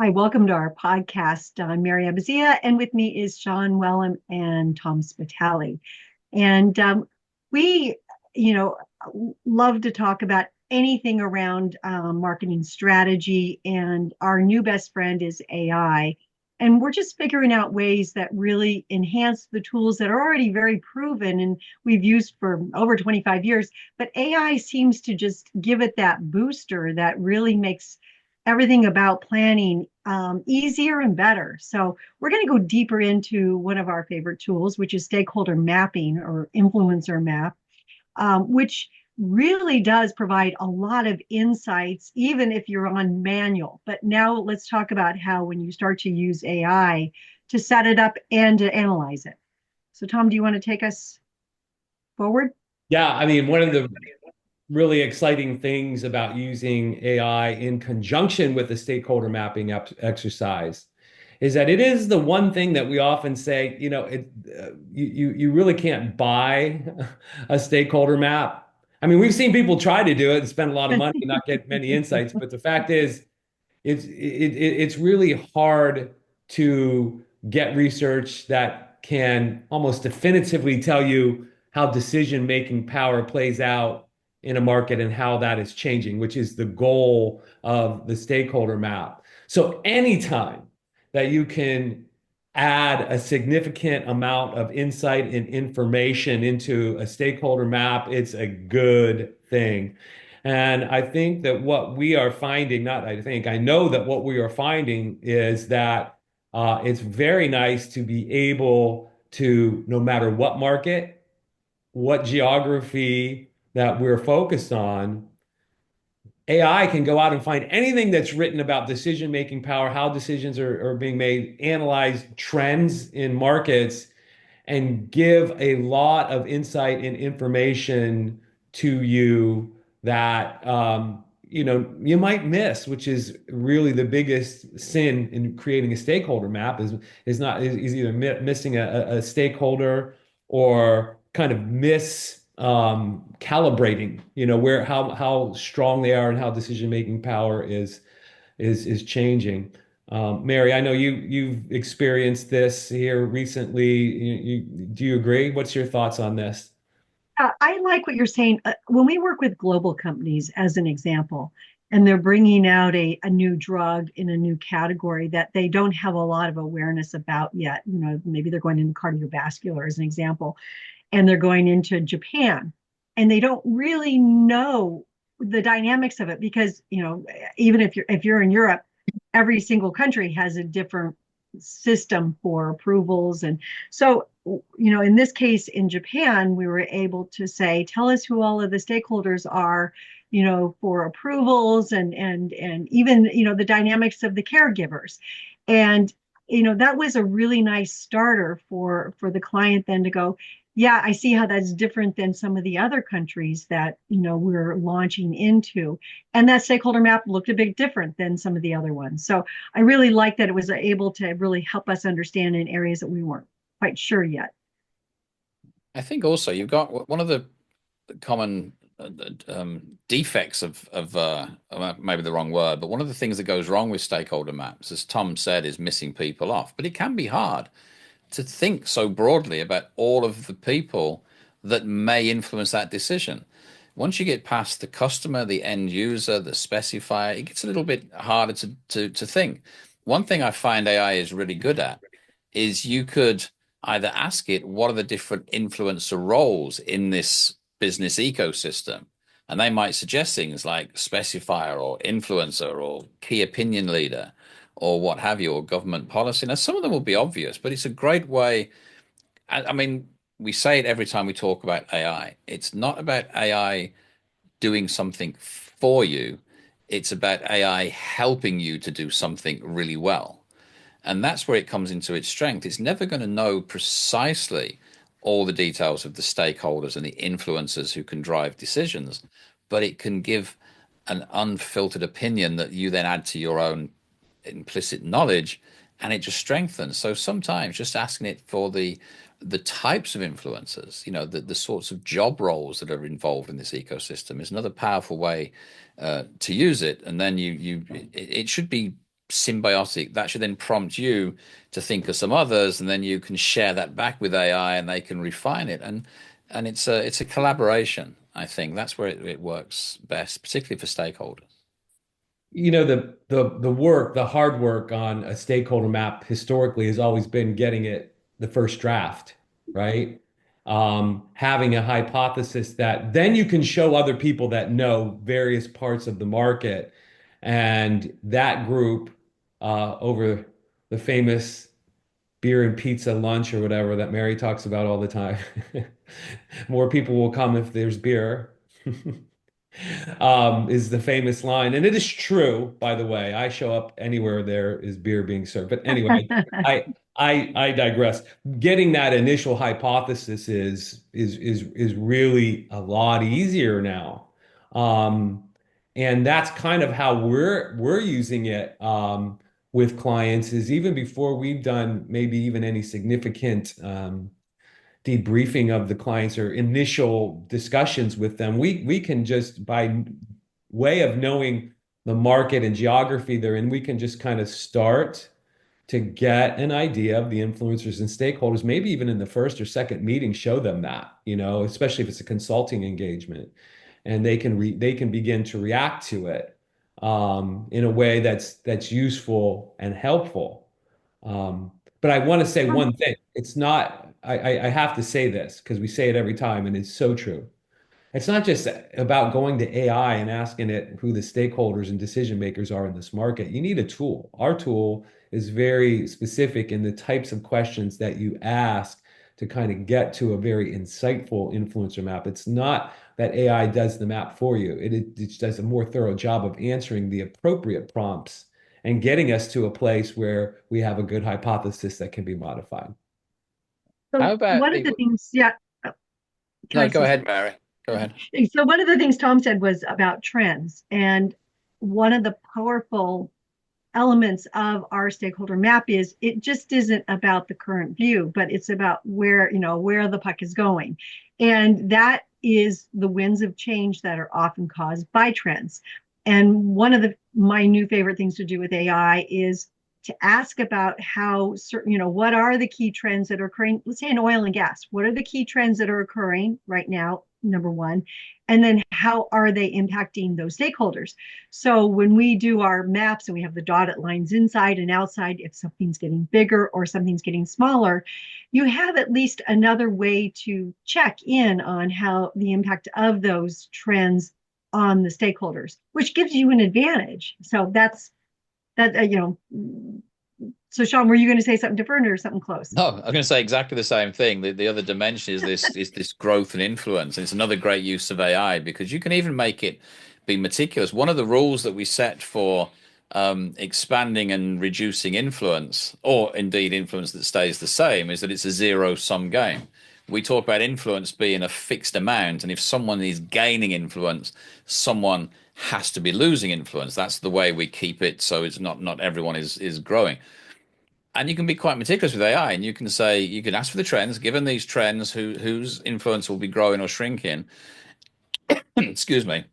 Hi, welcome to our podcast. I'm Mary Abazia, and with me is Sean Wellham and Tom Spitali. And we, you know, love to talk about anything around marketing strategy. And our new best friend is AI. And we're just figuring out ways that really enhance the tools that are already very proven and we've used for over 25 years. But AI seems to just give it that booster that really makes everything about planning easier and better. So we're going to go deeper into one of our favorite tools, which is stakeholder mapping or influencer map, which really does provide a lot of insights, even if you're on manual. But now let's talk about how when you start to use AI to set it up and to analyze it. So Tom, do you want to take us forward? Yeah, I mean, one of the really exciting things about using AI in conjunction with the stakeholder mapping exercise is that it is the one thing that we often say, you really can't buy a stakeholder map. I mean, we've seen people try to do it and spend a lot of money and not get many insights, but the fact is, it's really hard to get research that can almost definitively tell you how decision-making power plays out in a market and how that is changing, which is the goal of the stakeholder map. So anytime that you can add a significant amount of insight and information into a stakeholder map, it's a good thing. And I think that what we are finding, not I think, I know that what we are finding is that it's very nice to be able to, no matter what market, what geography that we're focused on, AI can go out and find anything that's written about decision-making power, how decisions are being made, analyze trends in markets, and give a lot of insight and information to you that you might miss, which is really the biggest sin in creating a stakeholder map is either missing a stakeholder or kind of calibrating, where how strong they are and how decision-making power is changing. Mary, I know you've experienced this here recently. Do you agree? What's your thoughts on this? I like what you're saying. When we work with global companies, as an example, and they're bringing out a new drug in a new category that they don't have a lot of awareness about yet, maybe they're going into cardiovascular as an example, and they're going into Japan, and they don't really know the dynamics of it because, even if you're in Europe, every single country has a different system for approvals. And so, in this case in Japan, we were able to say, tell us who all of the stakeholders are, for approvals and even, the dynamics of the caregivers. And, that was a really nice starter for the client then to go, yeah, I see how that's different than some of the other countries that, we're launching into. And that stakeholder map looked a bit different than some of the other ones. So I really like that it was able to really help us understand in areas that we weren't quite sure yet. I think also you've got one of the common defects maybe the wrong word, but one of the things that goes wrong with stakeholder maps, as Tom said, is missing people off. But it can be hard to think so broadly about all of the people that may influence that decision. Once you get past the customer, the end user, the specifier, it gets a little bit harder to think. One thing I find AI is really good at is you could either ask it what are the different influencer roles in this business ecosystem, and they might suggest things like specifier or influencer or key opinion leader or what have you, or government policy. Now, some of them will be obvious, but it's a great way. I mean, we say it every time we talk about AI. It's not about AI doing something for you. It's about AI helping you to do something really well. And that's where it comes into its strength. It's never going to know precisely all the details of the stakeholders and the influencers who can drive decisions, but it can give an unfiltered opinion that you then add to your own implicit knowledge, and it just strengthens. So sometimes just asking it for the types of influencers, the sorts of job roles that are involved in this ecosystem is another powerful way to use it. And then it should be symbiotic. That should then prompt you to think of some others, and then you can share that back with AI, and they can refine it. And it's a collaboration. I think that's where it works best, particularly for stakeholders. The hard work on a stakeholder map historically has always been getting it the first draft, right? Having a hypothesis that then you can show other people that know various parts of the market, and that group over the famous beer and pizza lunch or whatever that Mary talks about all the time. More people will come if there's beer. Is the famous line. And it is true, by the way. I show up anywhere there is beer being served. But anyway, I digress. Getting that initial hypothesis is really a lot easier now. Um, and that's kind of how we're using it with clients, is even before we've done maybe even any significant debriefing of the clients or initial discussions with them, we can just, by way of knowing the market and geography they're in, we can just kind of start to get an idea of the influencers and stakeholders, maybe even in the first or second meeting, show them that, especially if it's a consulting engagement, and they can begin to react to it in a way that's useful and helpful. But I want to say one thing. It's not, I have to say this because we say it every time, and it's so true. It's not just about going to AI and asking it who the stakeholders and decision makers are in this market. You need a tool. Our tool is very specific in the types of questions that you ask to kind of get to a very insightful influencer map. It's not that AI does the map for you. It just does a more thorough job of answering the appropriate prompts and getting us to a place where we have a good hypothesis that can be modified. How So about one of the things, yeah, can No, I go say ahead, something? Mary. Go ahead. So one of the things Tom said was about trends. And one of the powerful elements of our stakeholder map is it just isn't about the current view, but it's about where the puck is going. And that is the winds of change that are often caused by trends. And one of my new favorite things to do with AI is to ask about how certain, what are the key trends that are occurring, let's say in oil and gas, what are the key trends that are occurring right now, number one, and then how are they impacting those stakeholders? So when we do our maps and we have the dotted lines inside and outside, if something's getting bigger or something's getting smaller, you have at least another way to check in on how the impact of those trends on the stakeholders, which gives you an advantage. So that's that, so Sean, were you going to say something different or something close? No, I'm going to say exactly the same thing. The other dimension is this growth and influence. And it's another great use of AI because you can even make it be meticulous. One of the rules that we set for expanding and reducing influence, or indeed influence that stays the same, is that it's a zero-sum game. We talk about influence being a fixed amount, and if someone is gaining influence, someone has to be losing influence. That's the way we keep it, so it's not everyone is growing. And you can be quite meticulous with AI, and you can say you can ask for the trends. Given these trends, whose influence will be growing or shrinking? Excuse me.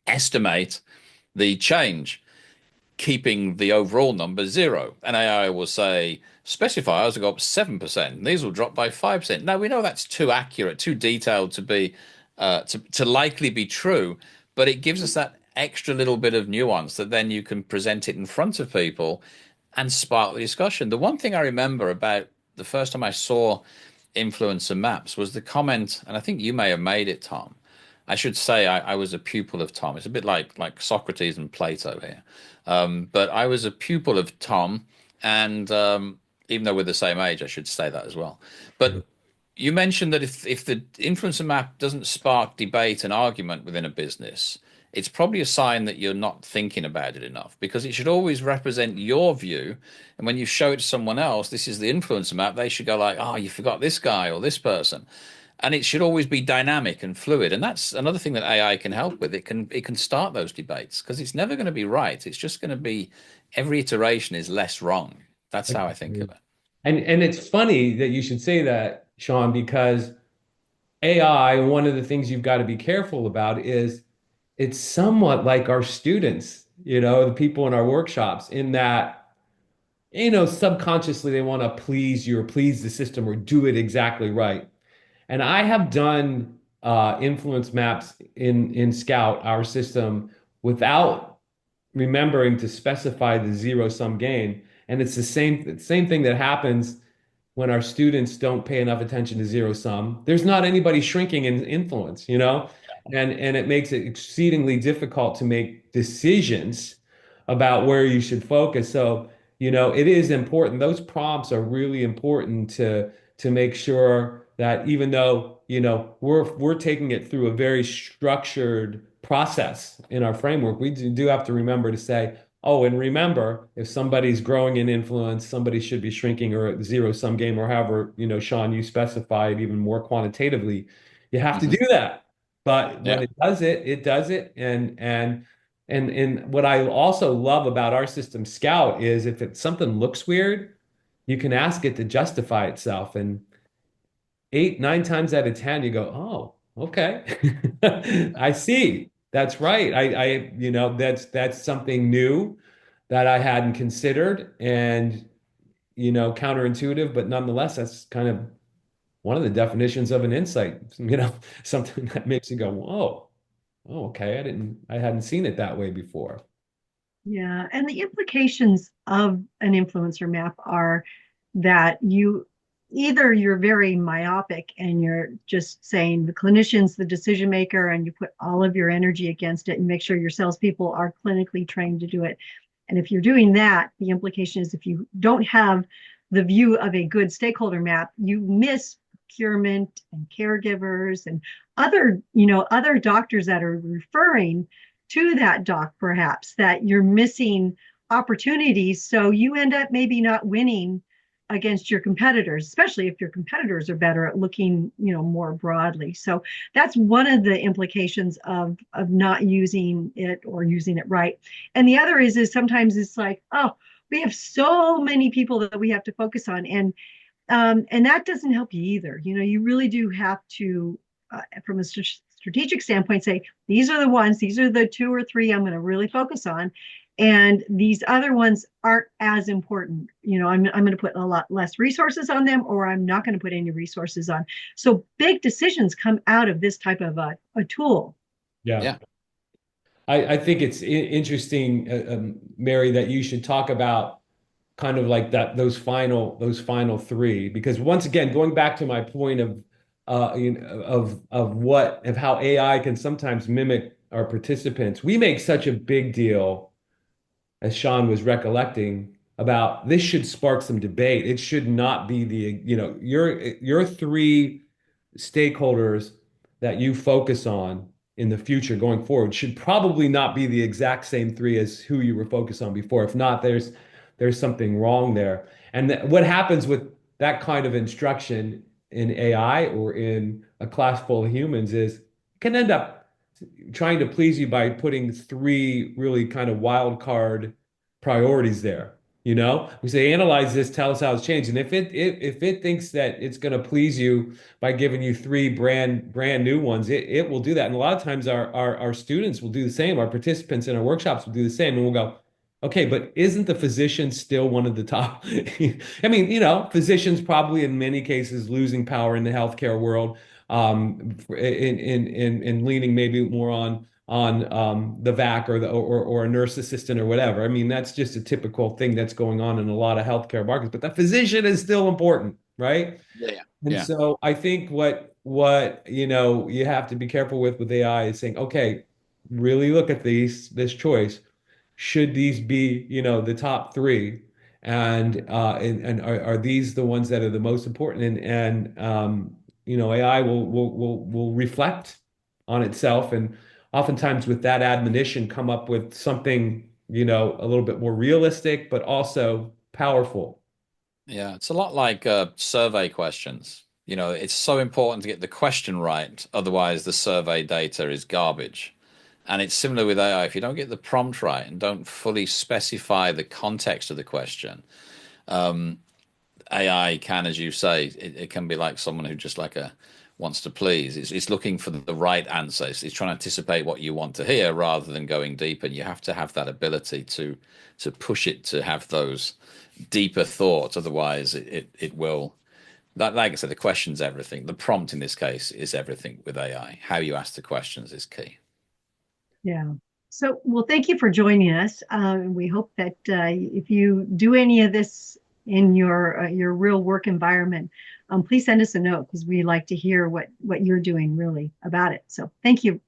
Estimate the change, keeping the overall number zero. And AI will say specifiers will go up 7%. These will drop by 5%. Now we know that's too accurate, too detailed to be to likely be true, but it gives us that extra little bit of nuance that then you can present it in front of people and spark the discussion. The one thing I remember about the first time I saw influencer maps was the comment, and I think you may have made it, Tom. I should say I was a pupil of Tom. It's a bit like Socrates and Plato here. But I was a pupil of Tom, and even though we're the same age, I should say that as well. But you mentioned that if the influencer map doesn't spark debate and argument within a business, it's probably a sign that you're not thinking about it enough because it should always represent your view. And when you show it to someone else, this is the influencer map, they should go like, oh, you forgot this guy or this person. And it should always be dynamic and fluid. And that's another thing that AI can help with. It can start those debates because it's never going to be right. It's just going to be every iteration is less wrong. That's how I think of it. And it's funny that you should say that, Sean, because AI, one of the things you've got to be careful about is it's somewhat like our students. the people in our workshops, in that, subconsciously they want to please you or please the system or do it exactly right. And I have done influence maps in Scout, our system, without remembering to specify the zero sum game. And it's the same thing that happens when our students don't pay enough attention to zero sum. There's not anybody shrinking in influence, and it makes it exceedingly difficult to make decisions about where you should focus. So, it is important. Those prompts are really important to make sure that even though, we're taking it through a very structured process in our framework, we do have to remember to say, oh, and remember, if somebody's growing in influence, somebody should be shrinking or a zero sum game, or however, Sean, you specified even more quantitatively. You have to Hmm. do that. But when Yeah. it does it, it does it. And what I also love about our system Scout is if something looks weird, you can ask it to justify itself. And 8, 9 times out of 10, you go, oh, okay. I see. That's right. That's something new that I hadn't considered, and counterintuitive, but nonetheless, that's kind of one of the definitions of an insight, something that makes you go, whoa, oh, okay. I hadn't seen it that way before. Yeah, and the implications of an influencer map are that you're very myopic and you're just saying the clinician's the decision maker and you put all of your energy against it and make sure your salespeople are clinically trained to do it. And if you're doing that, the implication is if you don't have the view of a good stakeholder map, you miss procurement and caregivers and other doctors that are referring to that doc, perhaps that you're missing opportunities. So you end up maybe not winning against your competitors, especially if your competitors are better at looking, more broadly. So that's one of the implications of not using it or using it right. And the other is sometimes it's like, oh, we have so many people that we have to focus on, and that doesn't help you either. You really do have to, from a strategic standpoint, say these are the ones, these are the 2 or 3 I'm going to really focus on, and these other ones aren't as important. I'm going to put a lot less resources on them, or I'm not going to put any resources on. So big decisions come out of this type of a tool. Yeah. Yeah. I think it's interesting, Mary, that you should talk about kind of like those final three, because once again, going back to my point of how AI can sometimes mimic our participants, we make such a big deal, as Sean was recollecting, about this should spark some debate. It should not be your three stakeholders that you focus on in the future going forward should probably not be the exact same three as who you were focused on before. If not, there's something wrong there. And what happens with that kind of instruction in AI or in a class full of humans is it can end up trying to please you by putting three really kind of wild card priorities there. We say analyze this, tell us how it's changed, and if it thinks that it's going to please you by giving you three brand new ones, it will do that. And a lot of times our students will do the same. Our participants in our workshops will do the same, and we'll go, okay, but isn't the physician still one of the top? I mean, physicians probably in many cases losing power in the healthcare world, in leaning maybe more on the VAC or a nurse assistant or whatever. I mean, that's just a typical thing that's going on in a lot of healthcare markets. But the physician is still important, right? Yeah. And Yeah. so I think what you have to be careful with AI is saying, okay, really look at this choice. Should these be, the top three? And are these the ones that are the most important? And AI will reflect on itself, and oftentimes with that admonition come up with something, a little bit more realistic, but also powerful. Yeah. It's a lot like survey questions. It's so important to get the question right. Otherwise, the survey data is garbage. And it's similar with AI. If you don't get the prompt right and don't fully specify the context of the question, AI can, as you say, it can be like someone who just like wants to please. It's looking for the right answer. It's trying to anticipate what you want to hear rather than going deep. And you have to have that ability to push it to have those deeper thoughts. Otherwise, it will. Like I said, the question's everything. The prompt in this case is everything with AI. How you ask the questions is key. Yeah. So, well, thank you for joining us. We hope that if you do any of this in your real work environment, please send us a note because we like to hear what you're doing really about it. So, thank you.